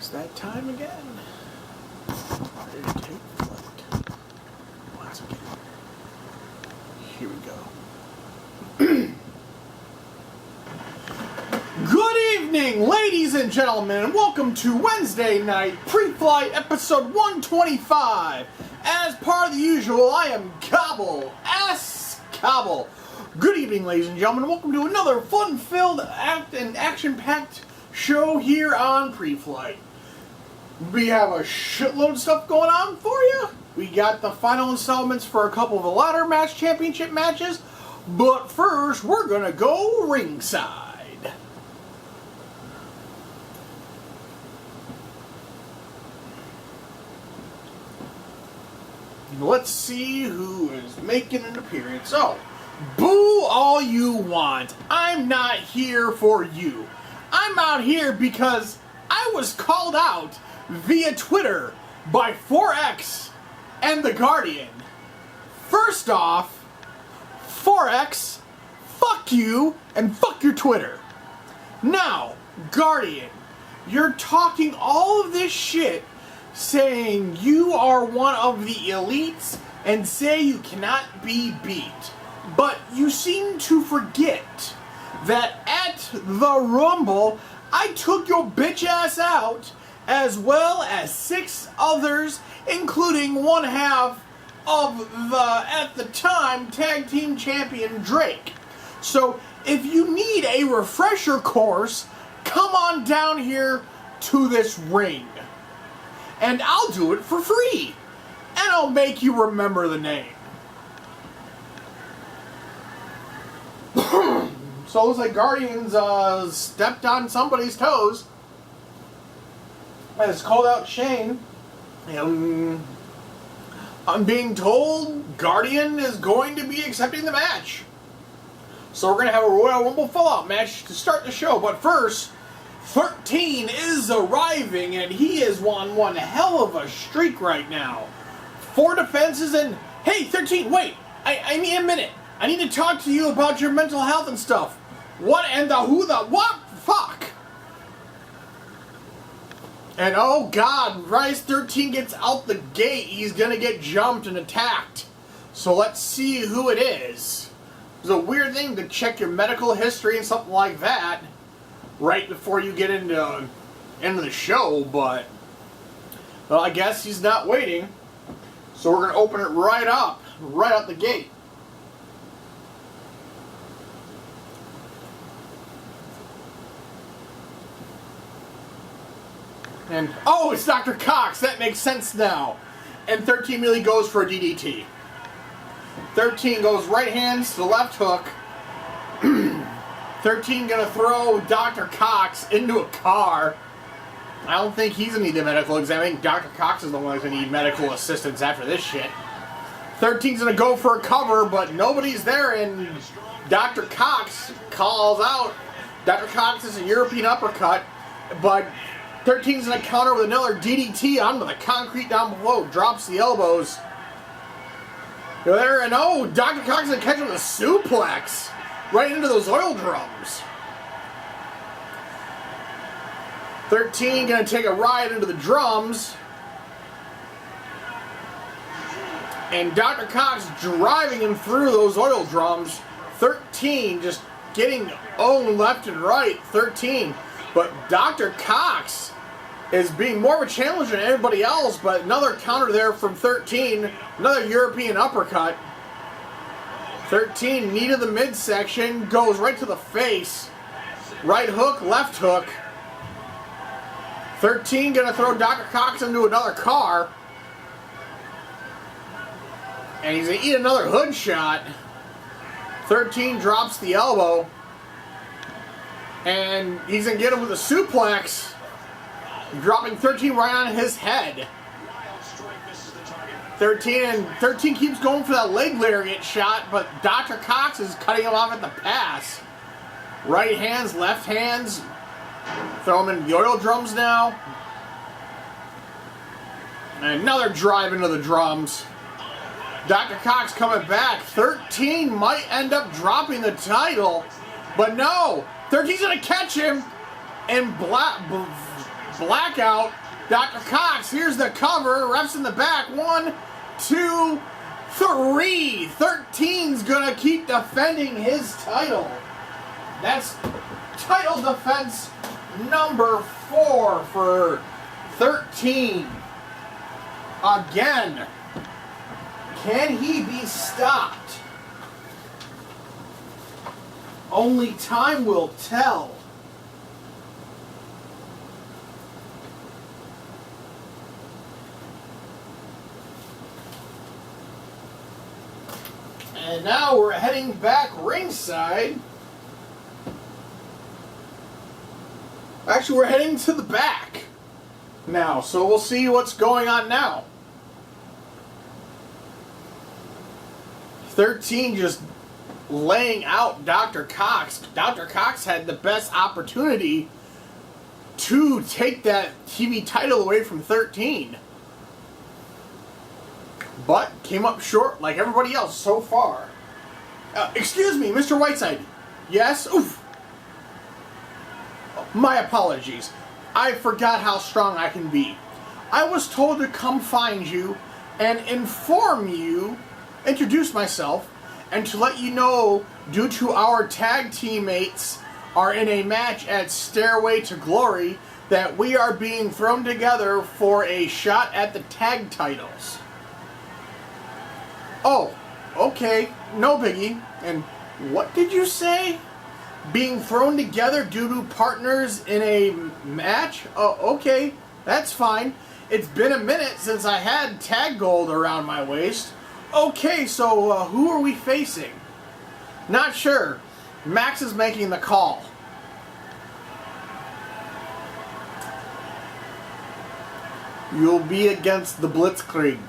It's that time again. Ready to take flight. Once again. Here we go. Good evening, ladies and gentlemen, and welcome to Wednesday Night Pre-Flight episode 125. As part of the usual, I am Cobble, S. Cobble. Good evening, ladies and gentlemen, and welcome to another fun-filled and action-packed show here on Pre-Flight. We have a shitload of stuff going on for you. We got the final installments for a couple of the ladder match championship matches, but first we're gonna go ringside. Let's see who is making an appearance. Oh, boo all you want. I'm not here for you. I'm out here because I was called out via Twitter by 4X and The Guardian. First off, 4X, fuck you and fuck your Twitter. Now, Guardian, you're talking all of this shit saying you are one of the elites and say you cannot be beat. But you seem to forget that at the Rumble, I took your bitch ass out, as well as 6 others, including one half of the, at the time, tag team champion Drake. So if you need a refresher course, come on down here to this ring. And I'll do it for free. And I'll make you remember the name. So it looks like Guardians stepped on somebody's toes. And it's called out Shane. And I'm being told Guardian is going to be accepting the match. So we're going to have a Royal Rumble Fallout match to start the show. But first, 13 is arriving, and he is on one hell of a streak right now. 4 defenses and... Hey, 13, wait! I need a minute. I need to talk to you about your mental health and stuff. What and the who the... What? Fuck! And oh god, Rise 13 gets out the gate. He's gonna get jumped and attacked. So let's see who it is. It's a weird thing to check your medical history and something like that right before you get into the show, but well, I guess he's not waiting. So we're gonna open it right out the gate. And oh, it's Dr. Cox. That makes sense now. And 13 immediately goes for a DDT. 13 goes right hands to the left hook. 13 gonna throw Dr. Cox into a car. I don't think he's gonna need a medical exam. I think Dr. Cox is the one who's gonna need medical assistance after this shit. 13's gonna go for a cover, but nobody's there, and Dr. Cox calls out. Dr. Cox is a European uppercut, but 13's gonna counter with another DDT onto the concrete down below. Drops the elbows. There, and oh, Dr. Cox is gonna catch him with a suplex right into those oil drums. 13 gonna take a ride into the drums. And Dr. Cox driving him through those oil drums. 13 just getting owned left and right. 13. But Dr. Cox is being more of a challenger than everybody else, but another counter there from 13. Another European uppercut. 13, knee to the midsection, goes right to the face. Right hook, left hook. 13 gonna throw Dr. Cox into another car. And he's gonna eat another hood shot. 13 drops the elbow. And he's gonna get him with a suplex. Dropping 13 right on his head. 13 keeps going for that leg lariat shot, but Dr. Cox is cutting him off at the pass. Right hands, left hands. Throw him in the oil drums now. And another drive into the drums. Dr. Cox coming back. 13 might end up dropping the title, but no. 13's gonna catch him and Blackout. Dr. Cox, here's the cover. Refs in the back. 1, 2, 3. 13's gonna keep defending his title. That's title defense number 4 for 13. Again, can he be stopped? Only time will tell. And now we're heading back ringside. Actually, we're heading to the back now, so we'll see what's going on now. 13 just laying out Dr. Cox. Dr. Cox had the best opportunity to take that TV title away from 13. But came up short like everybody else so far. Excuse me, Mr. Whiteside. Yes? Oof. My apologies. I forgot how strong I can be. I was told to come find you and inform you, introduce myself, and to let you know, due to our tag teammates are in a match at Stairway to Glory, that we are being thrown together for a shot at the tag titles. Oh, okay, no biggie. And what did you say? Being thrown together due to partners in a match? Oh, okay, that's fine. It's been a minute since I had tag gold around my waist. Okay, so who are we facing? Not sure. Max is making the call. You'll be against the Blitzkrieg.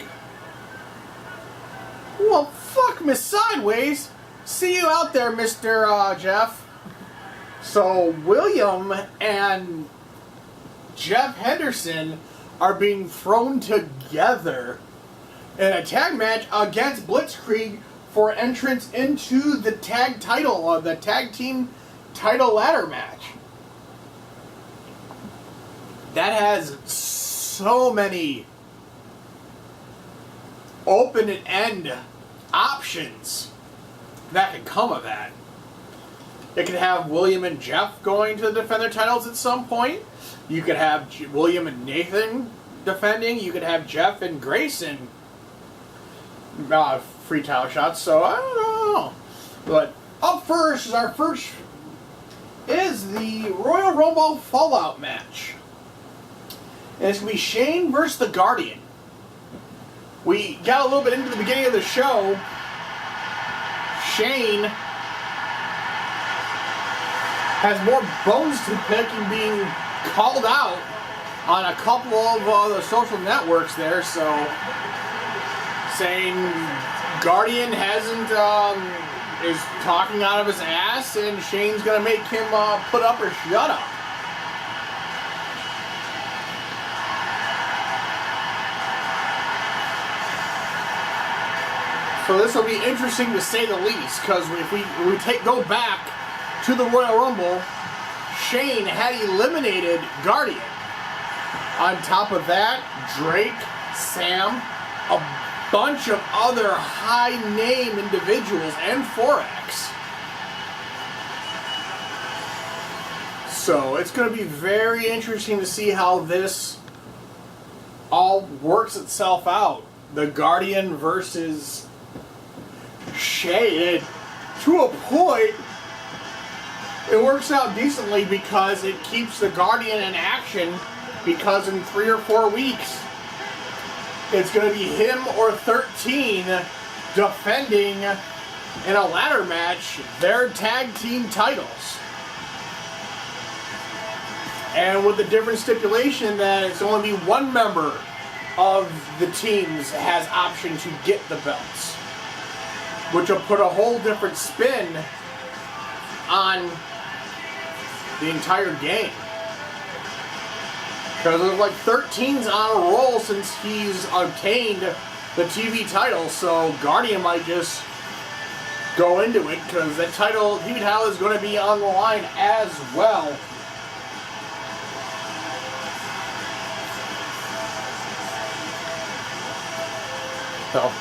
Well, fuck Miss Sideways. See you out there, Mr. Jeff. So, William and Jeff Henderson are being thrown together in a tag match against Blitzkrieg for entrance into the tag title, the tag team title ladder match. That has so many open and end options that could come of that. It could have William and Jeff going to defend their titles at some point. You could have William and Nathan defending. You could have Jeff and Grayson free title shots. So I don't know. But up first is the Royal Rumble Fallout match. And it's going to be Shane versus the Guardian. We got a little bit into the beginning of the show. Shane has more bones to pick and being called out on a couple of the social networks there, so saying Guardian is talking out of his ass and Shane's gonna make him put up or shut up. So this will be interesting to say the least, because if we go back to the Royal Rumble, Shane had eliminated Guardian. On top of that, Drake, Sam, a bunch of other high-name individuals, and Forex. So it's going to be very interesting to see how this all works itself out. The Guardian versus Shane. To a point, it works out decently because it keeps the Guardian in action, because in 3 or 4 weeks it's going to be him or 13 defending in a ladder match their tag team titles. And with the different stipulation that it's only be one member of the teams has option to get the belts, which will put a whole different spin on the entire game. Because it's like 13's on a roll since he's obtained the TV title, so Guardian might just go into it, because that TV title is going to be on the line as well. So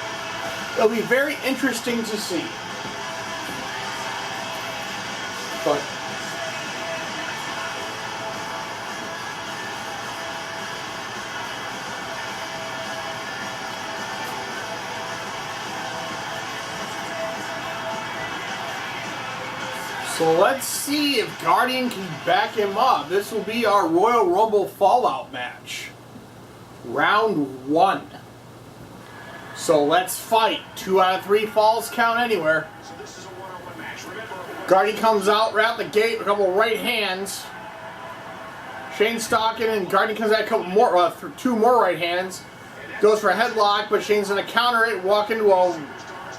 it'll be very interesting to see. But so let's see if Guardian can back him up. This will be our Royal Rumble Fallout match. Round 1. So let's fight. 2 out of 3 falls count anywhere. Guardian comes out right out the gate with a couple right hands. Shane's stalking and Guardian comes out a couple more, 2 more right hands. Goes for a headlock, but Shane's going to counter it, walk into a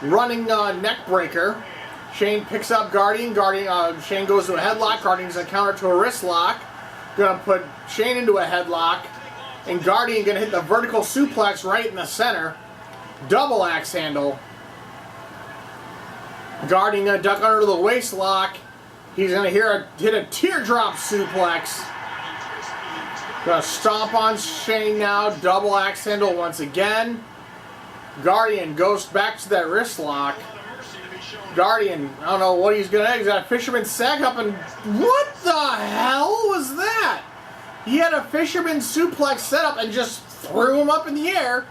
running neck breaker. Shane picks up Guardian. Shane goes to a headlock. Guardian's going to counter to a wrist lock. Going to put Shane into a headlock. And Guardian going to hit the vertical suplex right in the center. Double axe handle. Guardian going to duck under the waist lock. He's going to hit a teardrop suplex. Going to stomp on Shane now. Double axe handle once again. Guardian goes back to that wrist lock. Guardian, I don't know what he's going to do. He's got a fisherman sack up and... What the hell was that? He had a fisherman suplex set up and just threw him up in the air.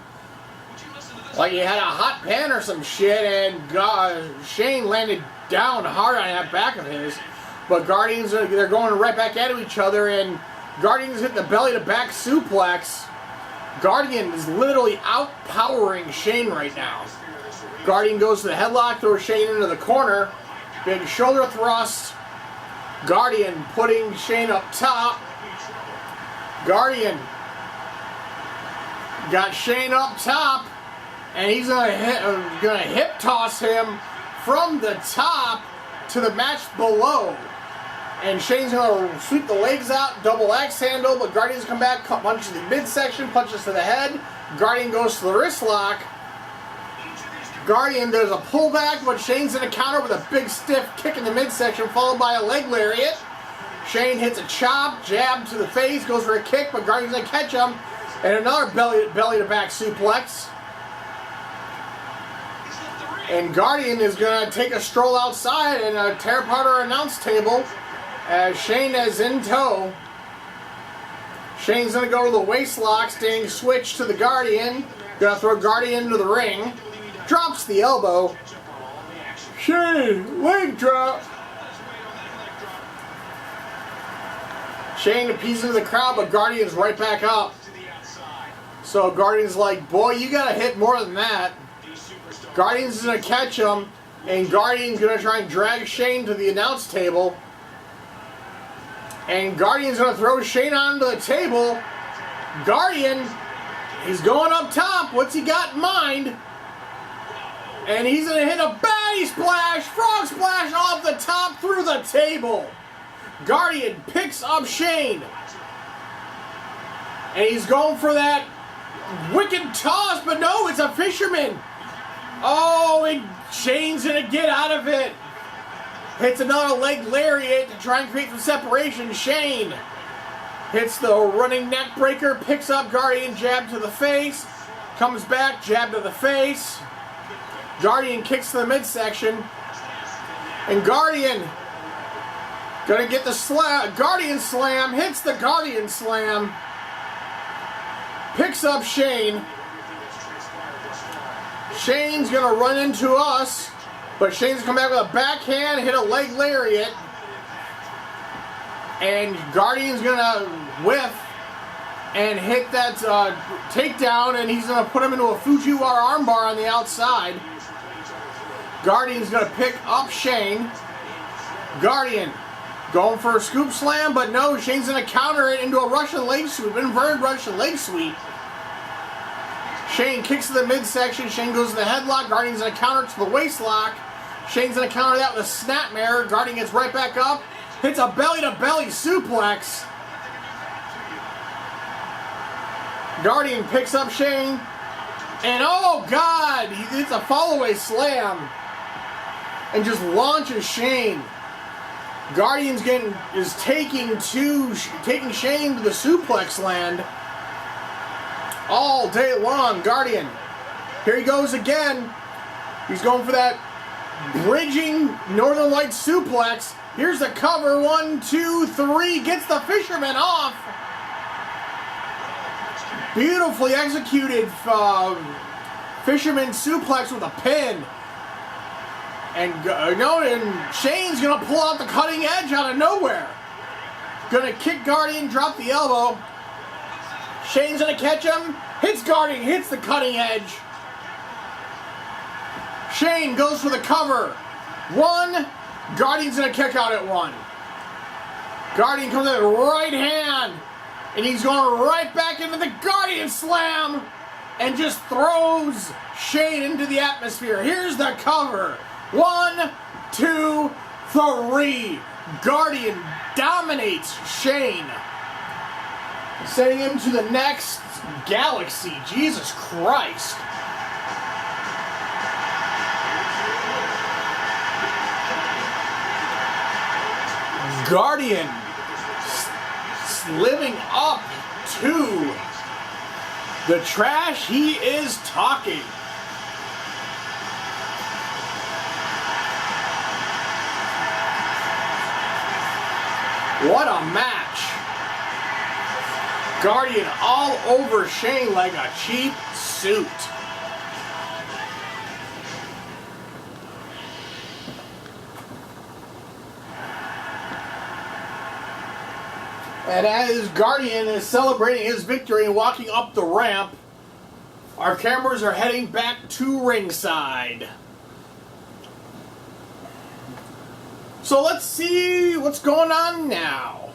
Like he had a hot pan or some shit, and Shane landed down hard on that back of his. But Guardians, they're going right back at each other, and Guardians hit the belly-to-back suplex. Guardian is literally outpowering Shane right now. Guardian goes to the headlock, throws Shane into the corner. Big shoulder thrust. Guardian putting Shane up top. Guardian got Shane up top, and he's gonna hip toss him from the top to the match below. And Shane's gonna sweep the legs out, double axe handle, but Guardian's come back, punches the midsection, punches to the head. Guardian goes to the wrist lock. Guardian does a pullback, but Shane's in a counter with a big stiff kick in the midsection, followed by a leg lariat. Shane hits a chop, jab to the face, goes for a kick, but Guardian's gonna catch him, and another belly-to-back suplex. And Guardian is gonna take a stroll outside and tear apart our announce table as Shane is in tow. Shane's gonna go to the waist lock, staying switched to the Guardian. Gonna throw Guardian into the ring. Drops the elbow. Shane, leg drop. Shane appeases the crowd, but Guardian's right back up. So Guardian's like, boy, you gotta hit more than that. Guardian's is gonna catch him, and Guardian's gonna try and drag Shane to the announce table. And Guardian's gonna throw Shane onto the table. Guardian, he's going up top. What's he got in mind? And he's going to hit a baddie splash, frog splash off the top through the table. Guardian picks up Shane. And he's going for that wicked toss, but no, it's a fisherman. Oh, and Shane's going to get out of it. Hits another leg lariat to try and create some separation. Shane hits the running neck breaker, picks up Guardian, jab to the face, comes back, jab to the face. Guardian kicks to the midsection, and Guardian gonna get the slam. Guardian slam, hits the Guardian slam, picks up Shane. Shane's gonna run into us, but Shane's come back with a backhand, hit a leg lariat, and Guardian's gonna whiff and hit that takedown, and he's gonna put him into a Fujiwara armbar on the outside. Guardian's going to pick up Shane. Guardian going for a scoop slam, but no, Shane's going to counter it into a Russian leg sweep, inverted Russian leg sweep. Shane kicks to the midsection. Shane goes to the headlock. Guardian's going to counter to the waist lock. Shane's going to counter that with a snapmare. Guardian gets right back up. Hits a belly-to-belly suplex. Guardian picks up Shane. And oh, God, he hits a follow-away slam. And just launches Shane. Guardian's is taking Shane to the suplex land all day long. Guardian Here he goes again. He's going for that bridging Northern Light suplex. Here's the cover. 1, 2, 3. Gets the fisherman off. Beautifully executed fisherman suplex with a pin. And Shane's going to pull out the cutting edge out of nowhere. Going to kick Guardian, drop the elbow. Shane's going to catch him. Hits Guardian, hits the cutting edge. Shane goes for the cover. 1. Guardian's going to kick out at 1. Guardian comes in with right hand. And he's going right back into the Guardian slam. And just throws Shane into the atmosphere. Here's the cover. 1, 2, 3. Guardian dominates Shane. Sending him to the next galaxy. Jesus Christ. Guardian living up to the trash he is talking. What a match. Guardian all over Shane like a cheap suit. And as Guardian is celebrating his victory and walking up the ramp, our cameras are heading back to ringside. So let's see what's going on now.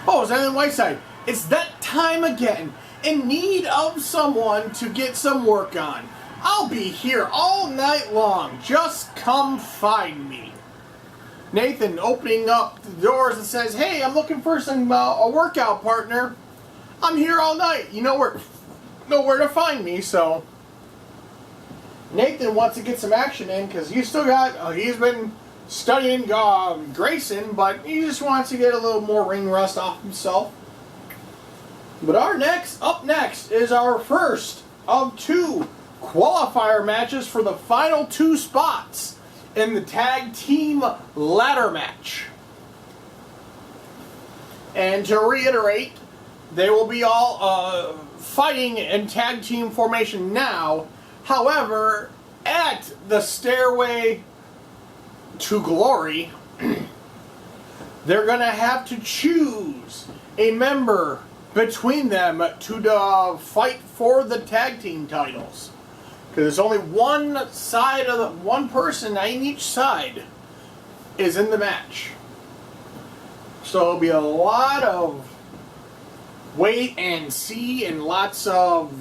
Oh, it's Island Whiteside. It's that time again. In need of someone to get some work on. I'll be here all night long. Just come find me. Nathan opening up the doors and says, "Hey, I'm looking for a workout partner. I'm here all night. You know where to find me." So Nathan wants to get some action in because he's been studying Grayson, but he just wants to get a little more ring rust off himself. But up next is our first of 2 qualifier matches for the final 2 spots in the tag team ladder match. And to reiterate, they will be all fighting in tag team formation now. However, at the Stairway to Glory, they're going to have to choose a member between them to fight for the tag team titles. Because there's only one person on each side is in the match. So it'll be a lot of wait and see and lots of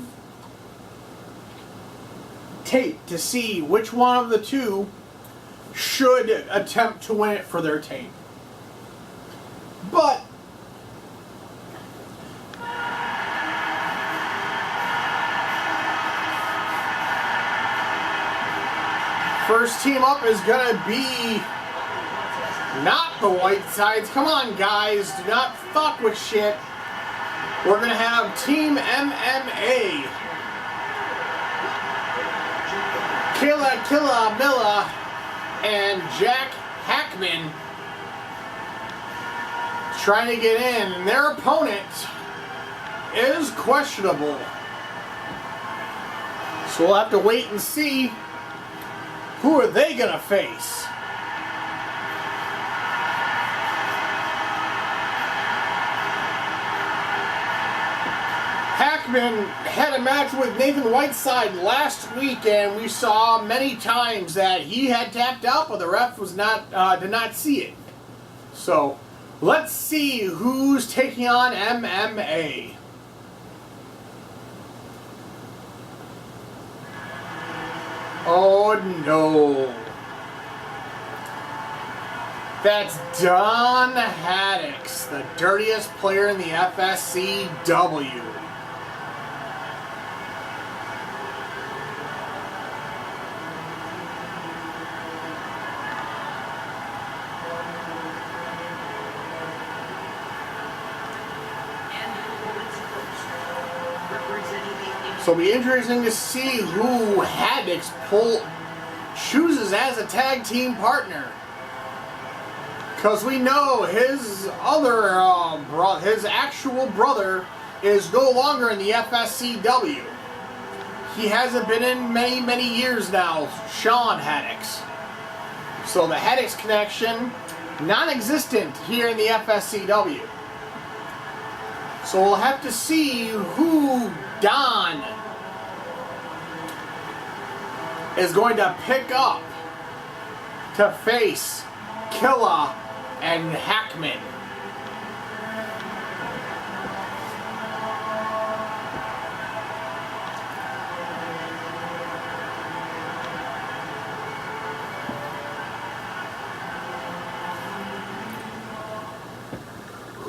tape to see which one of the 2 should attempt to win it for their team. But first team up is going to be not the Whitesides. Come on, guys. Do not fuck with shit. We're going to have Team MMA. Killa Milla and Jack Hackman trying to get in. And their opponent is questionable. So we'll have to wait and see. Who are they going to face? Hackman had a match with Nathan Whiteside last week, and we saw many times that he had tapped out, but the ref did not see it. So let's see who's taking on MMA. Oh no. That's Don Haddix, the dirtiest player in the FSCW. So it'll be interesting to see who Haddix chooses as a tag team partner. Because we know his his actual brother is no longer in the FSCW. He hasn't been in many, many years now, Sean Haddix. So the Haddix connection, non-existent here in the FSCW. So we'll have to see who Don is going to pick up to face Killa and Hackman.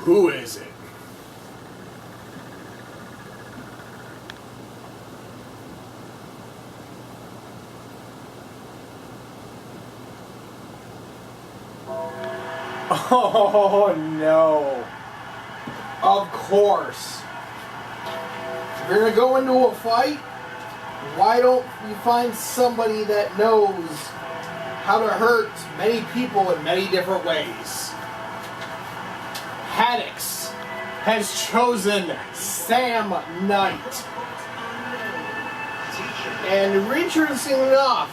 Who is it? Oh no. Of course. If you're gonna go into a fight, why don't you find somebody that knows how to hurt many people in many different ways? Haddix has chosen Sam Knight. And interestingly enough,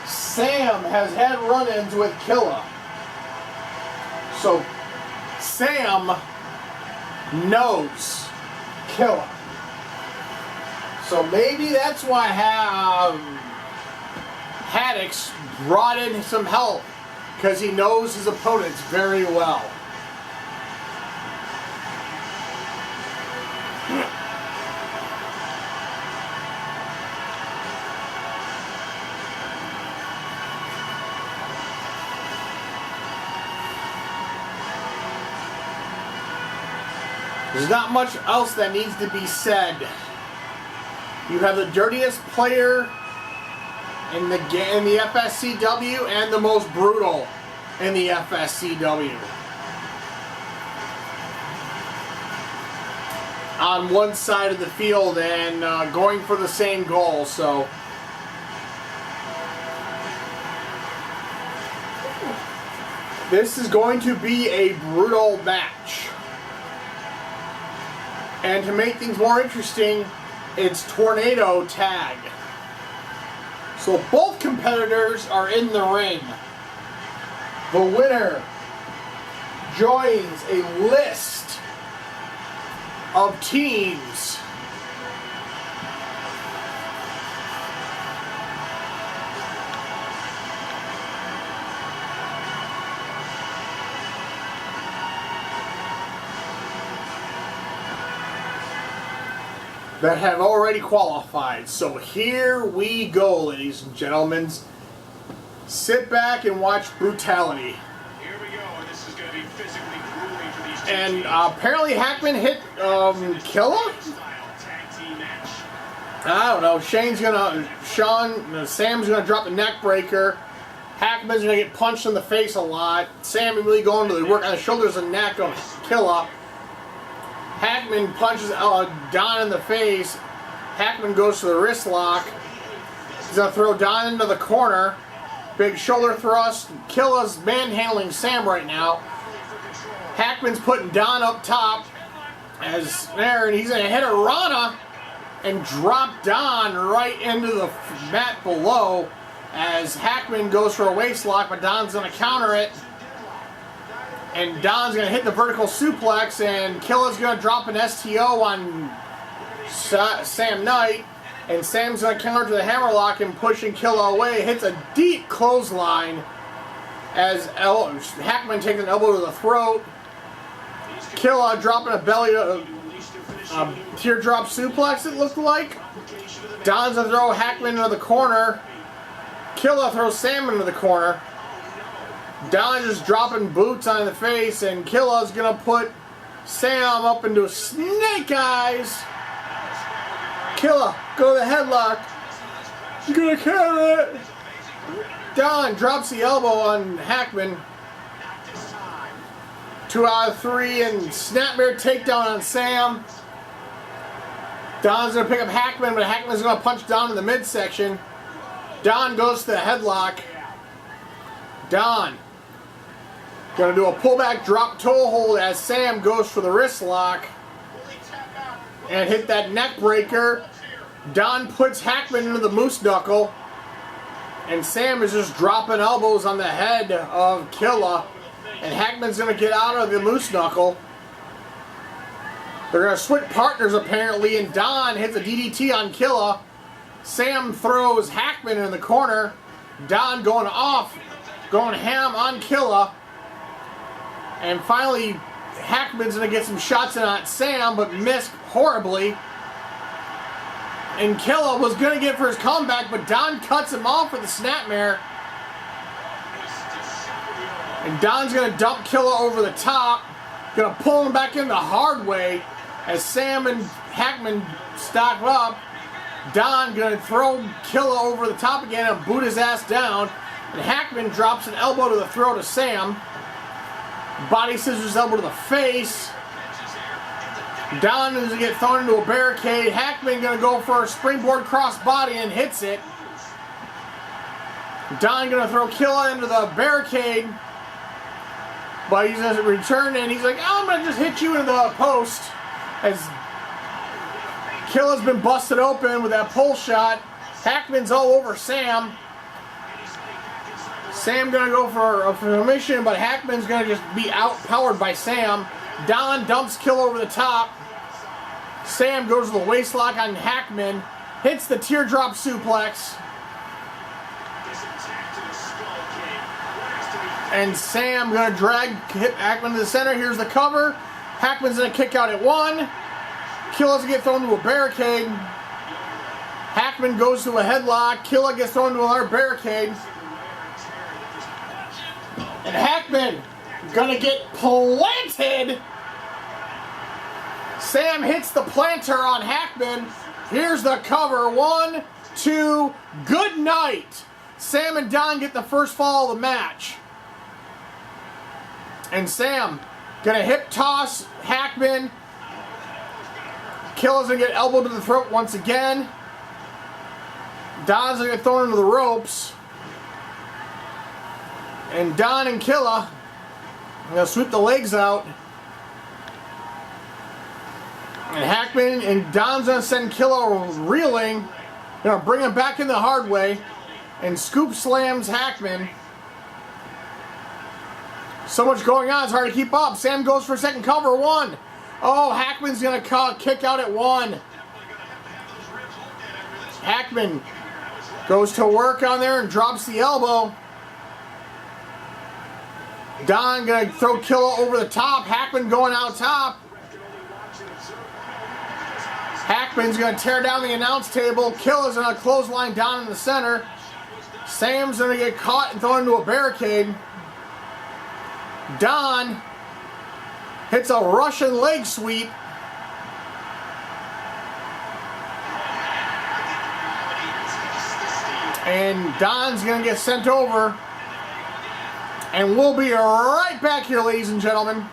Sam has had run-ins with Killa. So Sam knows Killa. So maybe that's why Haddix brought in some help, because he knows his opponents very well. There's not much else that needs to be said. You have the dirtiest player in the FSCW and the most brutal in the FSCW. On one side of the field and going for the same goal, so this is going to be a brutal match. And to make things more interesting, it's tornado tag. So both competitors are in the ring. The winner joins a list of teams that have already qualified. So here we go, ladies and gentlemen. Sit back and watch brutality. Here we go, and this is going to be physically grueling for these two and teams. Apparently Hackman hit Killa? I don't know. Sam's gonna drop the neck breaker. Hackman's gonna get punched in the face a lot. Sam really going to work on the shoulders and neck of Killa. Hackman punches Don in the face. Hackman goes to the wrist lock. He's going to throw Don into the corner. Big shoulder thrust. Killa's manhandling Sam right now. Hackman's putting Don up top as there, and he's going to hit a Rana and drop Don right into the mat below as Hackman goes for a waist lock, but Don's going to counter it. And Don's going to hit the vertical suplex, and Killa's going to drop an STO on Sam Knight. And Sam's going to counter to the hammerlock and pushing Killa away. Hits a deep clothesline as Hackman takes an elbow to the throat. Killa dropping a belly, teardrop suplex, it looked like. Don's going to throw Hackman into the corner. Killa throws Sam into the corner. Don just dropping boots on the face, and Killa's gonna put Sam up into snake eyes. Killa, go to the headlock. He's gonna carry it. Don drops the elbow on Hackman. 2 out of 3, and snapmare takedown on Sam. Don's going to pick up Hackman, but Hackman's going to punch Don in the midsection. Don goes to the headlock. Don going to do a pullback drop toe hold as Sam goes for the wrist lock and hit that neck breaker. Don puts Hackman into the moose knuckle, and Sam is just dropping elbows on the head of Killa, and Hackman's going to get out of the moose knuckle. They're going to switch partners apparently, and Don hits a DDT on Killa. Sam throws Hackman in the corner. Don going off, going ham on Killa. And finally, Hackman's going to get some shots in on Sam, but missed horribly. And Killa was going to get for his comeback, but Don cuts him off with a snapmare. And Don's going to dump Killa over the top. Going to pull him back in the hard way as Sam and Hackman stock up. Don going to throw Killa over the top again and boot his ass down. And Hackman drops an elbow to the throat of Sam. Body scissors elbow to the face. Don is going to get thrown into a barricade. Hackman going to go for a springboard crossbody and hits it. Don going to throw Killa into the barricade. But he's going to return and he's like, oh, I'm going to just hit you into the post. As Killa's been busted open with that pull shot. Hackman's all over Sam. Sam going to go for a submission, but Hackman's going to just be outpowered by Sam. Don dumps Killa over the top. Sam goes to the waistlock on Hackman. Hits the teardrop suplex. And Sam going to drag Hackman to the center. Here's the cover. Hackman's going to kick out at 1. Killa's going to get thrown to a barricade. Hackman goes to a headlock. Killa gets thrown to another barricade. And Hackman gonna get planted. Sam hits the planter on Hackman. Here's the cover. 1, 2, good night. Sam and Don get the first fall of the match. And Sam gonna hip toss Hackman. Killa's gonna get elbowed to the throat once again. Don's gonna get thrown into the ropes. And Don and Killa are going to sweep the legs out. And Hackman and Don's going to send Killa reeling. Going to bring him back in the hard way. And scoop slams Hackman. So much going on, it's hard to keep up. Sam goes for a second cover. 1. Oh, Hackman's going to kick out at 1. Hackman goes to work on there and drops the elbow. Don going to throw Killa over the top. Hackman going out top. Hackman's going to tear down the announce table. Killa's going to clothesline Don in the center. Sam's going to get caught and thrown into a barricade. Don hits a Russian leg sweep. And Don's going to get sent over. And we'll be right back here, ladies and gentlemen.